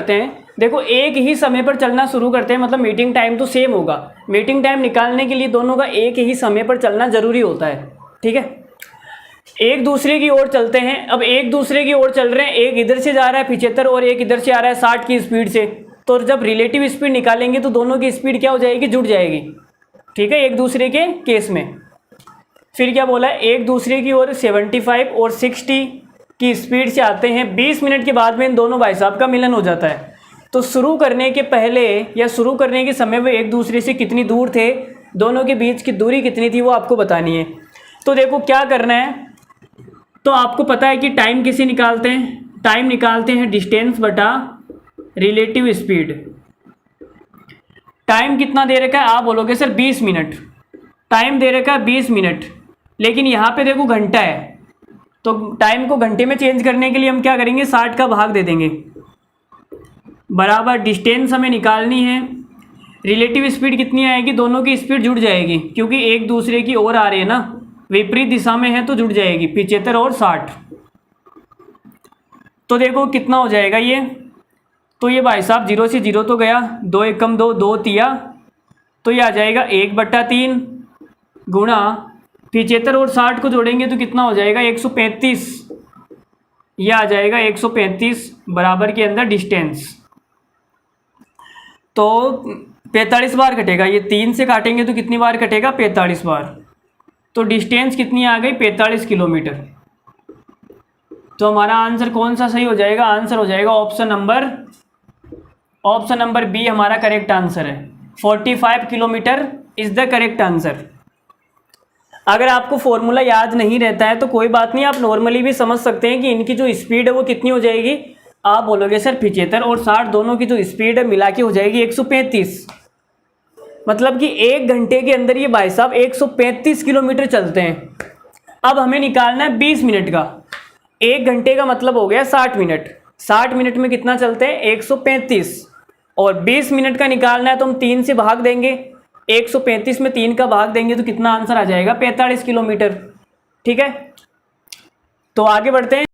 करते हैं, देखो एक ही समय पर चलना शुरू करते हैं, मतलब मीटिंग टाइम तो सेम होगा। मीटिंग टाइम निकालने के लिए दोनों का एक ही समय पर चलना ज़रूरी होता है, ठीक है। एक दूसरे की ओर चलते हैं, अब एक दूसरे की ओर चल रहे हैं, एक इधर से जा रहा है 75 और एक इधर से आ रहा है 60 की स्पीड से, तो जब रिलेटिव स्पीड निकालेंगे तो दोनों की स्पीड क्या हो जाएगी, जुड़ जाएगी, ठीक है, एक दूसरे के केस में। फिर क्या बोला है, एक दूसरे की ओर 75 और 60 की स्पीड से आते हैं, 20 मिनट के बाद में इन दोनों भाई साहब का मिलन हो जाता है। तो शुरू करने के पहले या शुरू करने के समय वे एक दूसरे से कितनी दूर थे, दोनों के बीच की दूरी कितनी थी, वो आपको बतानी है। तो देखो क्या करना है, तो आपको पता है कि टाइम किसे निकालते हैं, टाइम निकालते हैं डिस्टेंस बटा रिलेटिव स्पीड। टाइम कितना दे रखा है, आप बोलोगे सर 20 मिनट, टाइम दे रखा है 20 मिनट, लेकिन यहाँ पे देखो घंटा है, तो टाइम को घंटे में चेंज करने के लिए हम क्या करेंगे, 60 का भाग दे देंगे, बराबर डिस्टेंस हमें निकालनी है। रिलेटिव स्पीड कितनी आएगी, दोनों की स्पीड जुड़ जाएगी, क्योंकि एक दूसरे की ओर आ रहे हैं ना, विपरीत दिशा में है तो जुड़ जाएगी, 75 और 60। तो देखो कितना हो जाएगा ये, तो ये भाई साहब 0 से 0 तो गया, 2 एकम 2, 2 तिया, तो ये आ जाएगा 1/3 गुणा 75 और 60 को जोड़ेंगे तो कितना हो जाएगा 135, ये आ जाएगा 135 बराबर के अंदर डिस्टेंस। तो 45 बार कटेगा, ये 3 से काटेंगे तो कितनी बार कटेगा, 45 बार। तो डिस्टेंस कितनी आ गई, 45 किलोमीटर। तो हमारा आंसर कौन सा सही हो जाएगा, आंसर हो जाएगा ऑप्शन नंबर बी हमारा करेक्ट आंसर है। 45 kilometre is the correct answer. अगर आपको फॉर्मूला याद नहीं रहता है तो कोई बात नहीं, आप नॉर्मली भी समझ सकते हैं कि इनकी जो स्पीड है वो कितनी हो जाएगी। आप बोलोगे सर 75 और 60 दोनों की जो स्पीड है मिला के हो जाएगी 135, मतलब कि 1 घंटे के अंदर ये भाई साहब 135 किलोमीटर चलते हैं। अब हमें निकालना है 20 मिनट का, 1 घंटे का मतलब हो गया 60 मिनट, 60 मिनट में कितना चलते हैं 135, और 20 मिनट का निकालना है तो हम 3 से भाग देंगे, 135 में 3 का भाग देंगे तो कितना आंसर आ जाएगा 45 किलोमीटर, ठीक है। तो आगे बढ़ते हैं।